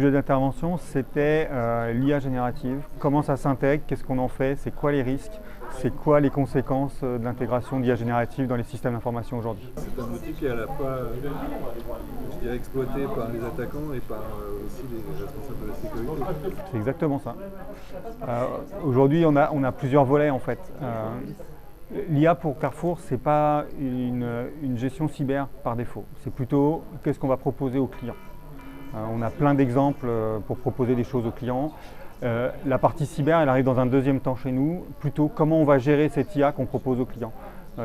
sujet d'intervention, c'était l'IA générative. Comment ça s'intègre, qu'est-ce qu'on en fait, c'est quoi les risques, c'est quoi les conséquences de l'intégration d'IA générative dans les systèmes d'information aujourd'hui. C'est un outil qui est à la fois je dirais, exploité par les attaquants et par aussi les responsables de la sécurité. C'est exactement ça. Aujourd'hui, on a plusieurs volets en fait. L'IA pour Carrefour, ce n'est pas une gestion cyber par défaut. C'est plutôt qu'est-ce qu'on va proposer aux clients. On a plein d'exemples pour proposer des choses aux clients. La partie cyber, elle arrive dans un deuxième temps chez nous. Plutôt comment on va gérer cette IA qu'on propose aux clients.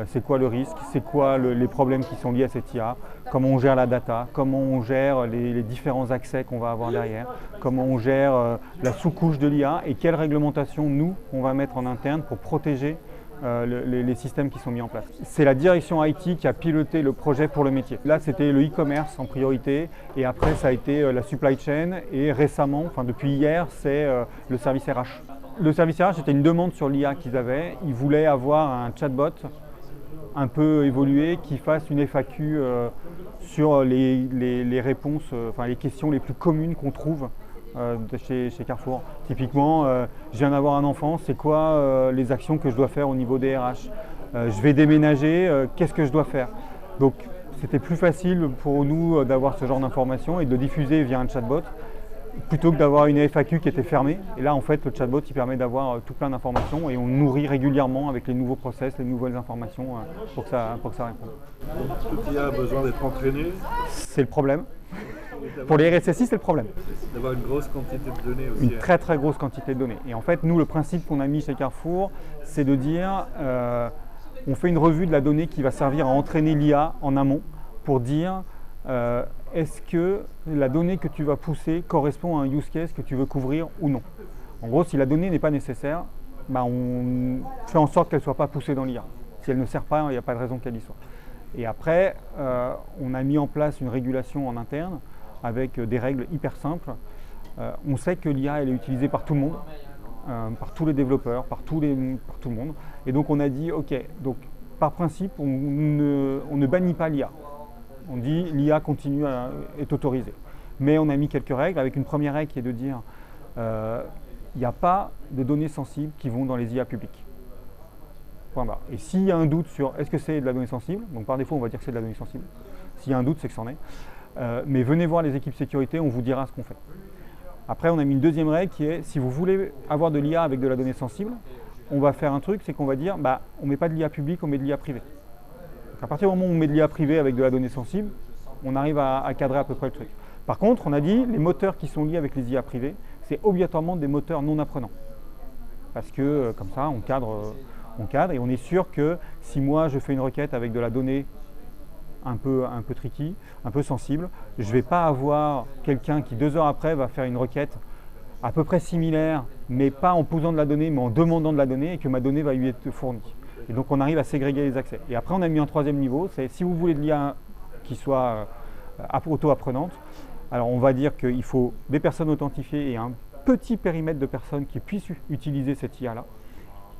C'est quoi le risque, c'est quoi les problèmes qui sont liés à cette IA, comment on gère la data, comment on gère les différents accès qu'on va avoir derrière, comment on gère la sous-couche de l'IA et quelles réglementations nous, on va mettre en interne pour protéger les systèmes qui sont mis en place. C'est la direction IT qui a piloté le projet pour le métier. Là, c'était le e-commerce en priorité et après, ça a été la supply chain et récemment, enfin depuis hier, c'est le service RH. Le service RH, c'était une demande sur l'IA qu'ils avaient. Ils voulaient avoir un chatbot un peu évolué qui fasse une FAQ sur les réponses, enfin les questions les plus communes qu'on trouve chez Carrefour. Typiquement, je viens d'avoir un enfant, c'est quoi les actions que je dois faire au niveau des RH? Je vais déménager, qu'est-ce que je dois faire? Donc c'était plus facile pour nous d'avoir ce genre d'informations et de diffuser via un chatbot plutôt que d'avoir une FAQ qui était fermée. Et là, en fait, le chatbot, il permet d'avoir tout plein d'informations et on nourrit régulièrement avec les nouveaux process, les nouvelles informations pour que ça réponde. Donc, tout IA a besoin d'être entraîné. C'est le problème. Pour les RSSI, c'est le problème. D'avoir une grosse quantité de données aussi. Une très très grosse quantité de données. Et en fait, nous, le principe qu'on a mis chez Carrefour, c'est de dire, on fait une revue de la donnée qui va servir à entraîner l'IA en amont pour dire est-ce que la donnée que tu vas pousser correspond à un use case que tu veux couvrir ou non. En gros, si la donnée n'est pas nécessaire, on fait en sorte qu'elle ne soit pas poussée dans l'IA. Si elle ne sert pas, il n'y a pas de raison qu'elle y soit. Et après, on a mis en place une régulation en interne avec des règles hyper simples. On sait que l'IA elle est utilisée par tout le monde, par tous les développeurs, par tout le monde. Et donc on a dit, ok, donc par principe, on ne bannit pas l'IA. On dit l'IA est autorisée. Mais on a mis quelques règles, avec une première règle qui est de dire il n'y a pas de données sensibles qui vont dans les IA publiques. Point barre. Et s'il y a un doute sur est-ce que c'est de la donnée sensible, donc par défaut on va dire que c'est de la donnée sensible. S'il y a un doute, c'est que c'en est. Mais venez voir les équipes sécurité, on vous dira ce qu'on fait. Après, on a mis une deuxième règle qui est si vous voulez avoir de l'IA avec de la donnée sensible, on va faire un truc, c'est qu'on va dire on ne met pas de l'IA publique, on met de l'IA privée. Donc à partir du moment où on met de l'IA privée avec de la donnée sensible, on arrive à cadrer à peu près le truc. Par contre, on a dit les moteurs qui sont liés avec les IA privées, c'est obligatoirement des moteurs non apprenants. Parce que comme ça, on cadre et on est sûr que si moi je fais une requête avec de la donnée un peu tricky, un peu sensible, je ne vais pas avoir quelqu'un qui 2 heures après va faire une requête à peu près similaire, mais pas en posant de la donnée, mais en demandant de la donnée et que ma donnée va lui être fournie. Et donc on arrive à ségréguer les accès. Et après on a mis un troisième niveau, c'est si vous voulez de l'IA qui soit auto-apprenante, alors on va dire qu'il faut des personnes authentifiées et un petit périmètre de personnes qui puissent utiliser cette IA-là.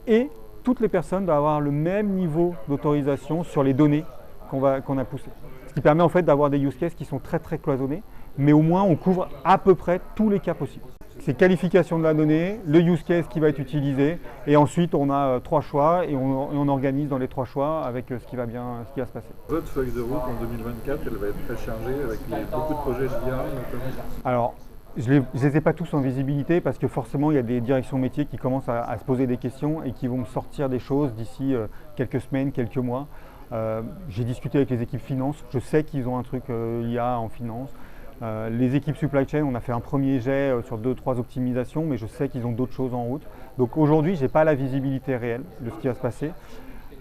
Et toutes les personnes doivent avoir le même niveau d'autorisation sur les données qu'on a poussées. Ce qui permet en fait d'avoir des use cases qui sont très très cloisonnés, mais au moins on couvre à peu près tous les cas possibles. C'est qualification de la donnée, le use case qui va être utilisé, et ensuite on a 3 choix et on organise dans les 3 choix avec ce qui va se passer. Votre feuille de route en 2024, elle va être très chargée avec beaucoup de projets d'IA notamment. Alors, je ne les ai pas tous en visibilité parce que forcément il y a des directions métiers qui commencent à se poser des questions et qui vont me sortir des choses d'ici quelques semaines, quelques mois. J'ai discuté avec les équipes finance, je sais qu'ils ont un truc IA en finance. Les équipes supply chain, on a fait un premier jet sur 2-3 optimisations, mais je sais qu'ils ont d'autres choses en route. Donc aujourd'hui, je n'ai pas la visibilité réelle de ce qui va se passer,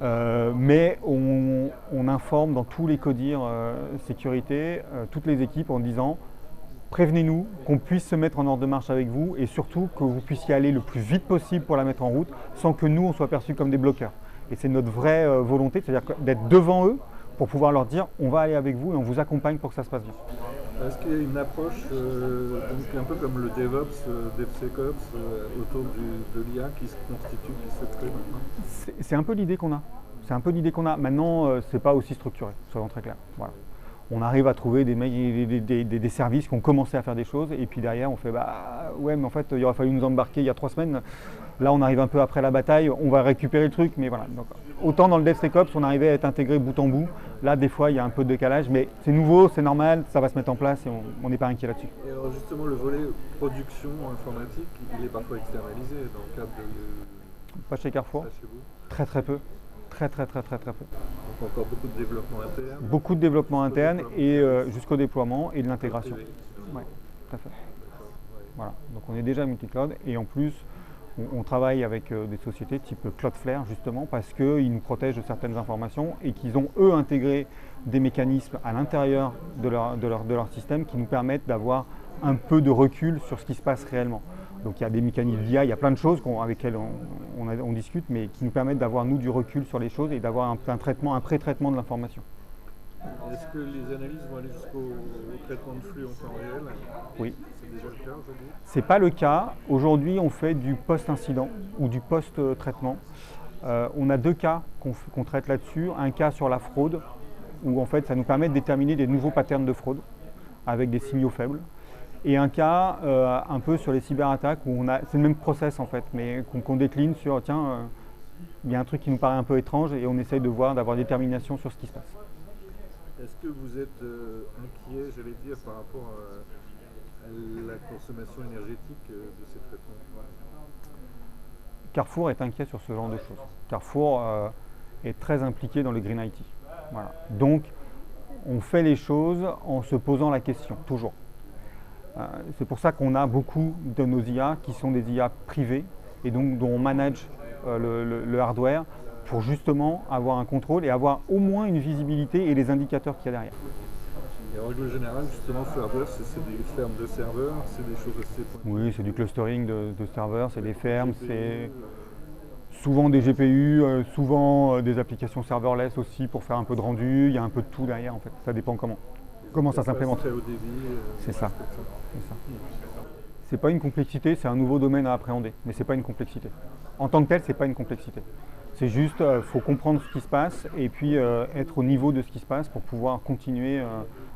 mais on informe dans tous les CODIR sécurité, toutes les équipes en disant prévenez-nous, qu'on puisse se mettre en ordre de marche avec vous et surtout que vous puissiez aller le plus vite possible pour la mettre en route sans que nous, on soit perçus comme des bloqueurs. Et c'est notre vraie volonté, c'est-à-dire d'être devant eux pour pouvoir leur dire on va aller avec vous et on vous accompagne pour que ça se passe bien. Est-ce qu'il y a une approche donc un peu comme le DevOps, DevSecOps autour de l'IA qui se constitue, qui se crée maintenant? C'est un peu l'idée qu'on a. C'est un peu l'idée qu'on a. Maintenant, ce n'est pas aussi structuré, soyons très clairs. Voilà. On arrive à trouver des services qui ont commencé à faire des choses et puis derrière on fait bah ouais mais en fait il aurait fallu nous embarquer il y a 3 semaines. Là on arrive un peu après la bataille, on va récupérer le truc mais voilà. Donc, autant dans le DevSecOps on arrivait à être intégré bout en bout. Là des fois il y a un peu de décalage mais c'est nouveau, c'est normal, ça va se mettre en place et on n'est pas inquiet là-dessus. Et alors justement le volet production informatique, il est parfois externalisé dans le cadre de... Pas chez Carrefour. Pas chez vous. Très peu. Très peu. Donc encore beaucoup de développement interne. Beaucoup de développement interne et jusqu'au déploiement et de l'intégration. Oui, tout à fait. Voilà. Donc on est déjà multi-cloud et en plus on travaille avec des sociétés type Cloudflare justement parce qu'ils nous protègent de certaines informations et qu'ils ont eux intégré des mécanismes à l'intérieur de leur système qui nous permettent d'avoir un peu de recul sur ce qui se passe réellement. Donc il y a des mécanismes d'IA, il y a plein de choses avec lesquelles on discute, mais qui nous permettent d'avoir nous du recul sur les choses et d'avoir un pré-traitement de l'information. Est-ce que les analyses vont aller jusqu'au traitement de flux en temps réel? Oui. C'est déjà le cas aujourd'hui? Ce n'est pas le cas. Aujourd'hui, on fait du post-incident ou du post-traitement. On a 2 cas qu'on traite là-dessus. Un cas sur la fraude, où en fait ça nous permet de déterminer des nouveaux patterns de fraude avec des signaux faibles. Et un cas un peu sur les cyberattaques où c'est le même process en fait, mais qu'on décline sur tiens, il y a un truc qui nous paraît un peu étrange et on essaye d'avoir détermination sur ce qui se passe. Est-ce que vous êtes inquiet, j'allais dire, par rapport à la consommation énergétique de ces traitements? Carrefour est inquiet sur ce genre de choses. Carrefour est très impliqué dans le Green IT. Voilà. Donc on fait les choses en se posant la question, toujours. C'est pour ça qu'on a beaucoup de nos IA qui sont des IA privées et donc dont on manage le hardware pour justement avoir un contrôle et avoir au moins une visibilité et les indicateurs qu'il y a derrière. Et en règle générale, justement, ce hardware, c'est des fermes de serveurs, c'est des choses assez pointues. Oui, c'est du clustering de serveurs, c'est des fermes, c'est souvent des GPU, souvent des applications serverless aussi pour faire un peu de rendu, il y a un peu de tout derrière en fait, ça dépend comment ça s'implémente. C'est ça. C'est pas une complexité, c'est un nouveau domaine à appréhender, mais c'est pas une complexité. En tant que tel, c'est pas une complexité. C'est juste, faut comprendre ce qui se passe et puis être au niveau de ce qui se passe pour pouvoir continuer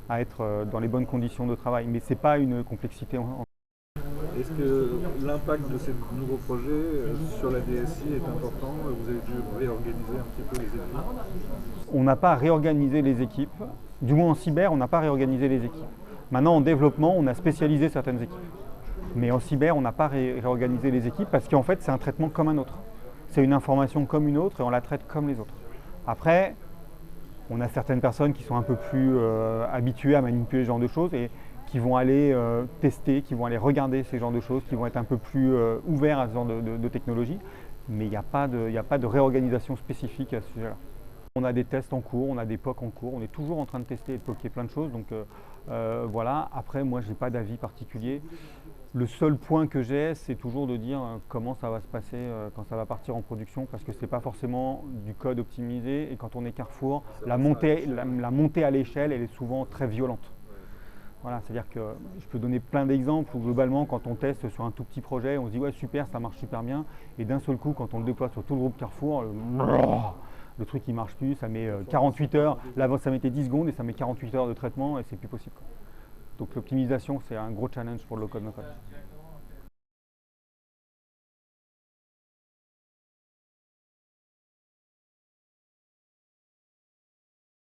à être dans les bonnes conditions de travail. Mais c'est pas une complexité. Est-ce que l'impact de ces nouveaux projets sur la DSI est important? Vous avez dû réorganiser un petit peu les équipes? On n'a pas réorganisé les équipes. Du moins en cyber, on n'a pas réorganisé les équipes. Maintenant, en développement, on a spécialisé certaines équipes. Mais en cyber, on n'a pas réorganisé les équipes parce qu'en fait, c'est un traitement comme un autre. C'est une information comme une autre et on la traite comme les autres. Après, on a certaines personnes qui sont un peu plus habituées à manipuler ce genre de choses et qui vont aller tester, qui vont aller regarder ces genres de choses, qui vont être un peu plus ouverts à ce genre de technologie. Mais il n'y a pas de réorganisation spécifique à ce sujet-là. On a des tests en cours, on a des POC en cours, on est toujours en train de tester et de POCer plein de choses. Donc voilà, après moi je n'ai pas d'avis particulier. Le seul point que j'ai, c'est toujours de dire comment ça va se passer quand ça va partir en production, parce que ce n'est pas forcément du code optimisé et quand on est Carrefour, la montée à l'échelle, elle est souvent très violente. Voilà, c'est-à-dire que je peux donner plein d'exemples où globalement quand on teste sur un tout petit projet, on se dit ouais super, ça marche super bien, et d'un seul coup quand on le déploie sur tout le groupe Carrefour, le truc il marche plus, ça met 48 heures, là ça mettait 10 secondes et ça met 48 heures de traitement et c'est plus possible. Donc l'optimisation c'est un gros challenge pour le low-code no-code.